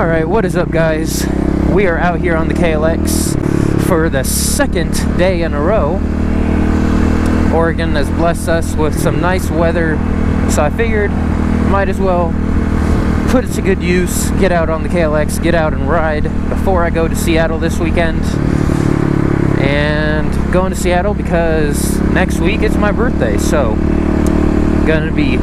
Alright, what is up, guys? We are out here on the KLX for the second day in a row. Oregon has blessed us with some nice weather, so I figured might as well put it to good use, get out on the KLX, get out and ride before I go to Seattle this weekend. And going to Seattle because next week it's my birthday, so gonna be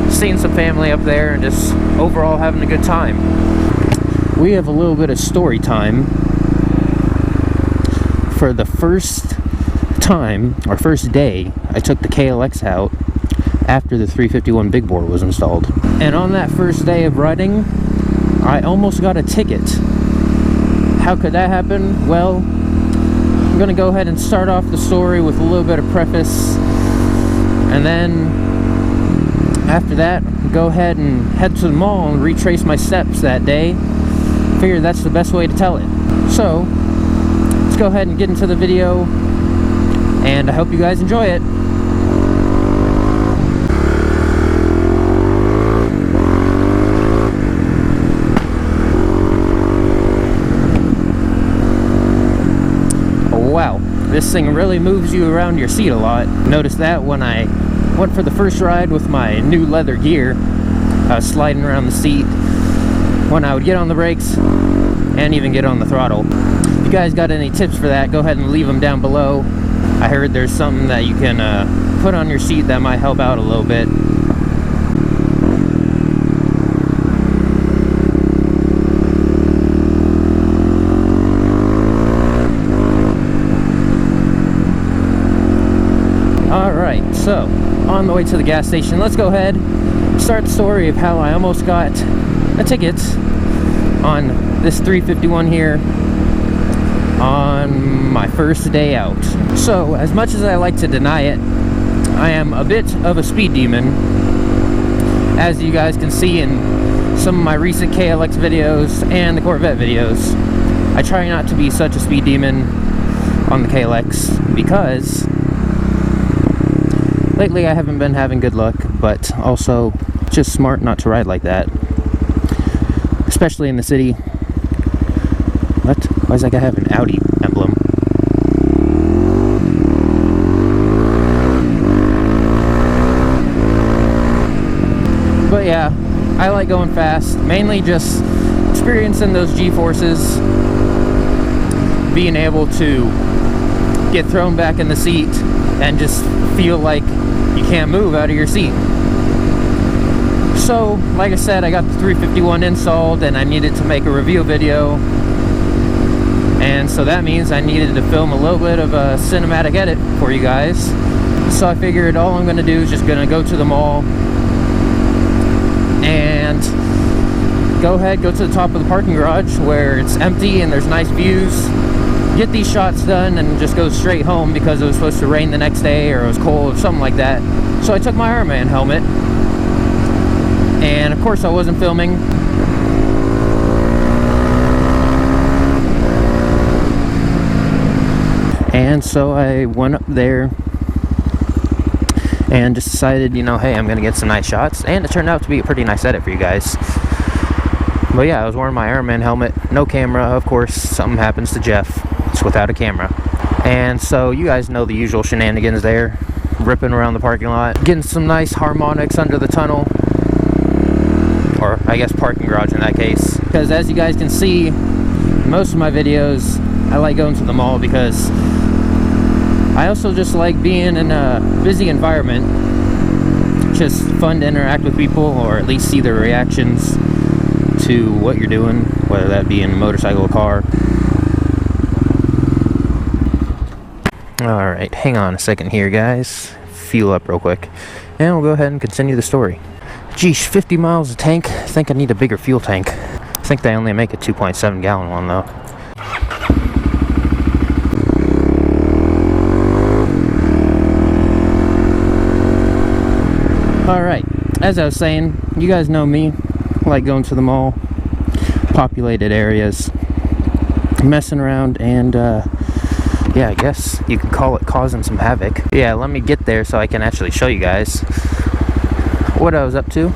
seeing some family up there and just overall having a good time. We have a little bit of story time. For the first time, or first day, I took the KLX out after the 351 big bore was installed. And on that first day of riding, I almost got a ticket. How could that happen? Well, I'm gonna go ahead and start off the story with a little bit of preface, and then after that, go ahead and head to the mall and retrace my steps that day. Figured that's the best way to tell it. So, let's go ahead and get into the video, and I hope you guys enjoy it. Wow, this thing really moves you around your seat a lot. Noticed that when I went for the first ride with my new leather gear. I was sliding around the seat when I would get on the brakes and even get on the throttle. If you guys got any tips for that, go ahead and leave them down below. I heard there's something that you can put on your seat that might help out a little bit. Alright, so on the way to the gas station, let's go ahead and start the story of how I almost got a ticket on this 351 here on my first day out. So, as much as I like to deny it, I am a bit of a speed demon. As you guys can see in some of my recent KLX videos and the Corvette videos, I try not to be such a speed demon on the KLX because lately I haven't been having good luck, but also just smart not to ride like that. Especially in the city. What? Why does that guy have an Audi emblem? But yeah, I like going fast. Mainly just experiencing those G-forces. Being able to get thrown back in the seat and just feel like you can't move out of your seat. So, like I said, I got the 351 installed and I needed to make a review video. And so that means I needed to film a little bit of a cinematic edit for you guys. So I figured all I'm going to do is just going to go to the mall and go to the top of the parking garage where it's empty and there's nice views. Get these shots done and just go straight home because it was supposed to rain the next day or it was cold or something like that. So I took my Iron Man helmet. And of course I wasn't filming. And so I went up there and just decided, you know, hey, I'm gonna get some nice shots. And it turned out to be a pretty nice edit for you guys. But yeah, I was wearing my Iron Man helmet, no camera, of course. Something happens to Jeff, it's without a camera. And so you guys know the usual shenanigans there. Ripping around the parking lot, getting some nice harmonics under the tunnel. Or I guess parking garage in that case. Because as you guys can see, most of my videos, I like going to the mall because I also just like being in a busy environment. Just fun to interact with people, or at least see their reactions to what you're doing, whether that be in a motorcycle or car. Alright, hang on a second here, guys. Fuel up real quick. And we'll go ahead and continue the story. Geesh, 50 miles a tank. I think I need a bigger fuel tank. I think they only make a 2.7 gallon one though. Alright, as I was saying, you guys know me. I like going to the mall, populated areas, messing around, and yeah, I guess you could call it causing some havoc. Yeah, let me get there so I can actually show you guys what I was up to.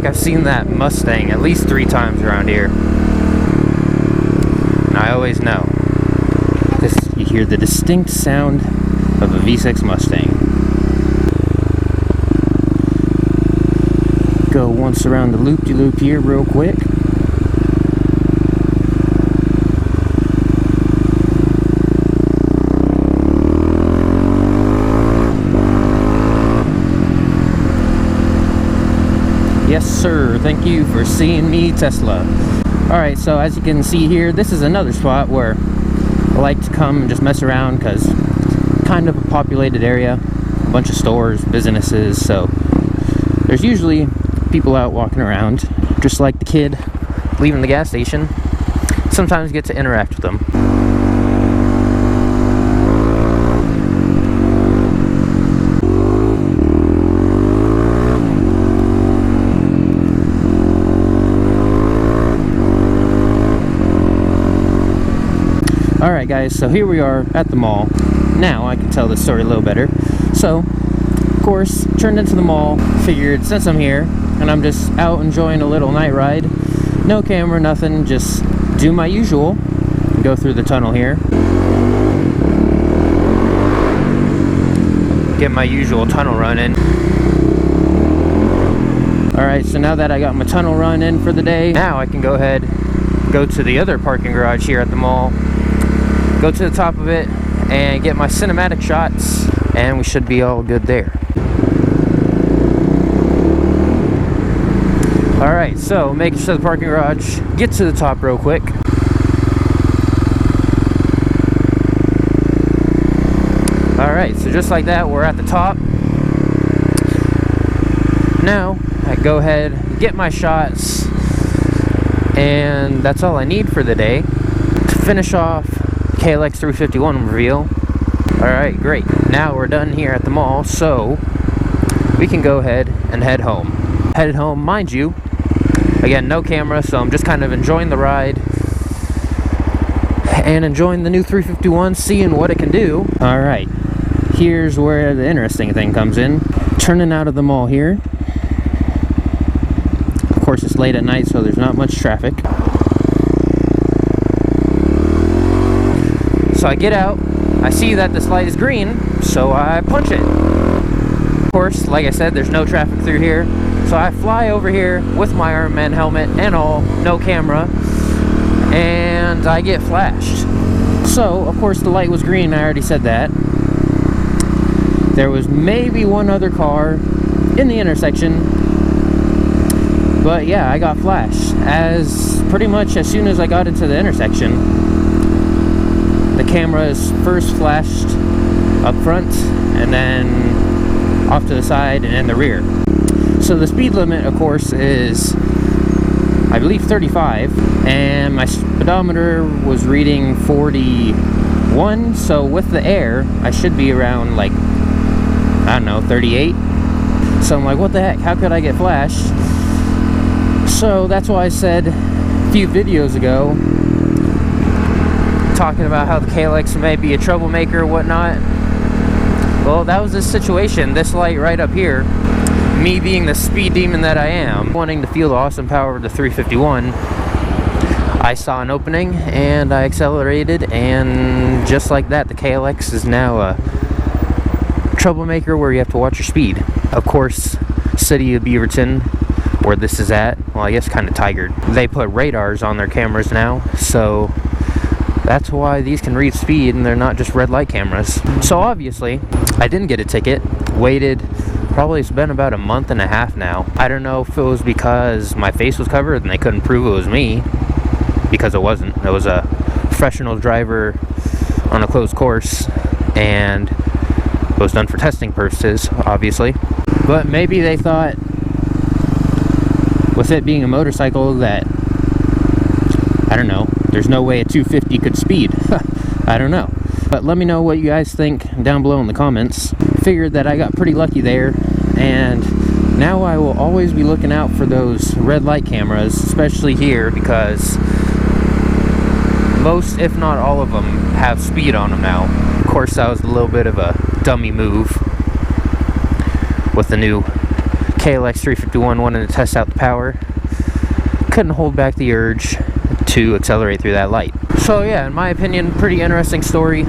I've seen that Mustang at least 3 times around here. And I always know. You hear the distinct sound of a V6 Mustang. Go once around the loop-de-loop here real quick. Yes, sir. Thank you for seeing me, Tesla. Alright, so as you can see here, this is another spot where I like to come and just mess around because kind of a populated area. A bunch of stores, businesses, so there's usually people out walking around, just like the kid leaving the gas station. Sometimes get to interact with them. Alright guys, so here we are at the mall. Now I can tell this story a little better. So, of course, turned into the mall, figured since I'm here, and I'm just out enjoying a little night ride, no camera, nothing, just do my usual, go through the tunnel here. Get my usual tunnel run in. Alright, so now that I got my tunnel run in for the day, now I can go ahead, go to the other parking garage here at the mall, go to the top of it, and get my cinematic shots, and we should be all good there. Alright, so make it to the parking garage, get to the top real quick. Alright, so just like that, we're at the top. Now, I go ahead, get my shots, and that's all I need for the day to finish off KLX351 reveal. Alright, great. Now we're done here at the mall, so we can go ahead and head home. Headed home, mind you, again, no camera, so I'm just kind of enjoying the ride and enjoying the new 351, seeing what it can do. Alright, here's where the interesting thing comes in. Turning out of the mall here. Of course, it's late at night, so there's not much traffic. So I get out, I see that this light is green, so I punch it. Of course, like I said, there's no traffic through here, so I fly over here with my Iron Man helmet and all, no camera, and I get flashed. So, of course, the light was green, I already said that. There was maybe one other car in the intersection, but yeah, I got flashed. Pretty much as soon as I got into the intersection, the camera is first flashed up front and then off to the side and in the rear. So the speed limit, of course, is I believe 35, and my speedometer was reading 41, so with the air I should be around, like, I don't know, 38. So I'm like, what the heck, how could I get flashed? So that's why I said a few videos ago, talking about how the KLX may be a troublemaker or whatnot. Well, that was the situation. This light right up here, me being the speed demon that I am, wanting to feel the awesome power of the 351, I saw an opening and I accelerated, and just like that, the KLX is now a troublemaker where you have to watch your speed. Of course, City of Beaverton, where this is at, well, I guess kind of tigered. They put radars on their cameras now, so that's why these can read speed and they're not just red light cameras. So obviously, I didn't get a ticket, waited, probably it's been about a month and a half now. I don't know if it was because my face was covered and they couldn't prove it was me, because it wasn't. It was a professional driver on a closed course, and it was done for testing purposes, obviously. But maybe they thought, with it being a motorcycle, that, I don't know, there's no way a 250 could speed. I don't know. But let me know what you guys think down below in the comments. Figured that I got pretty lucky there, and now I will always be looking out for those red light cameras, especially here, because most, if not all of them, have speed on them now. Of course, that was a little bit of a dummy move with the new KLX351 wanted to test out the power. Couldn't hold back the urge to accelerate through that light. So yeah, in my opinion, pretty interesting story.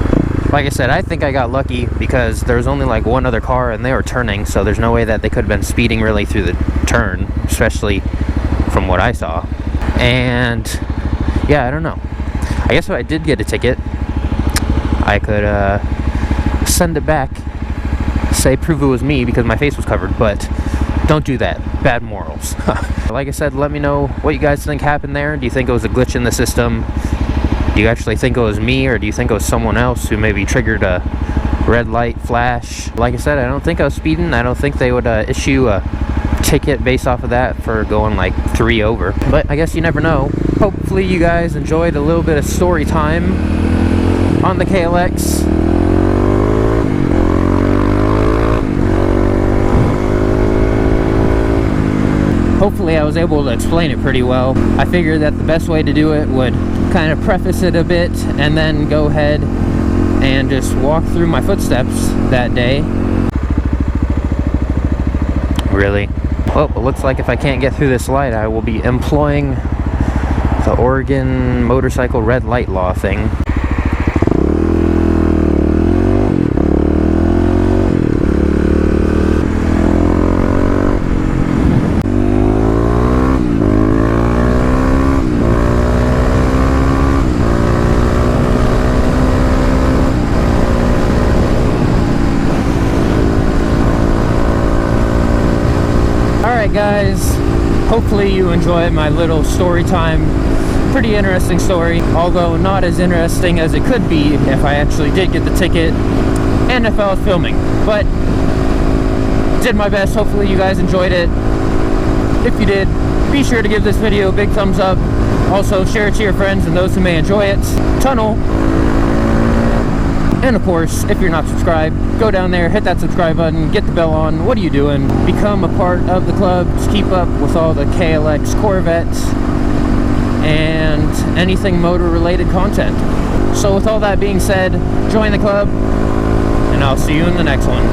Like I said, I think I got lucky because there was only like one other car and they were turning, so there's no way that they could have been speeding really through the turn, especially from what I saw. And yeah, I don't know. I guess if I did get a ticket, I could send it back, say prove it was me because my face was covered, but don't do that. Bad morals. Like I said, let me know what you guys think happened there. Do you think it was a glitch in the system? Do you actually think it was me, or do you think it was someone else who maybe triggered a red light flash? Like I said, I don't think I was speeding. I don't think they would issue a ticket based off of that for going like 3 over. But I guess you never know. Hopefully you guys enjoyed a little bit of story time on the KLX. Hopefully I was able to explain it pretty well. I figured that the best way to do it would kind of preface it a bit and then go ahead and just walk through my footsteps that day. Really? Well, it looks like if I can't get through this light, I will be employing the Oregon motorcycle red light law thing. Alright guys, hopefully you enjoyed my little story time. Pretty interesting story, although not as interesting as it could be if I actually did get the ticket and if I was filming. But did my best. Hopefully you guys enjoyed it. If you did, be sure to give this video a big thumbs up. Also share it to your friends and those who may enjoy it. Tunnel. And of course, if you're not subscribed, go down there, hit that subscribe button, get the bell on. What are you doing? Become a part of the club to keep up with all the KLX Corvettes and anything motor related content. So with all that being said, join the club and I'll see you in the next one.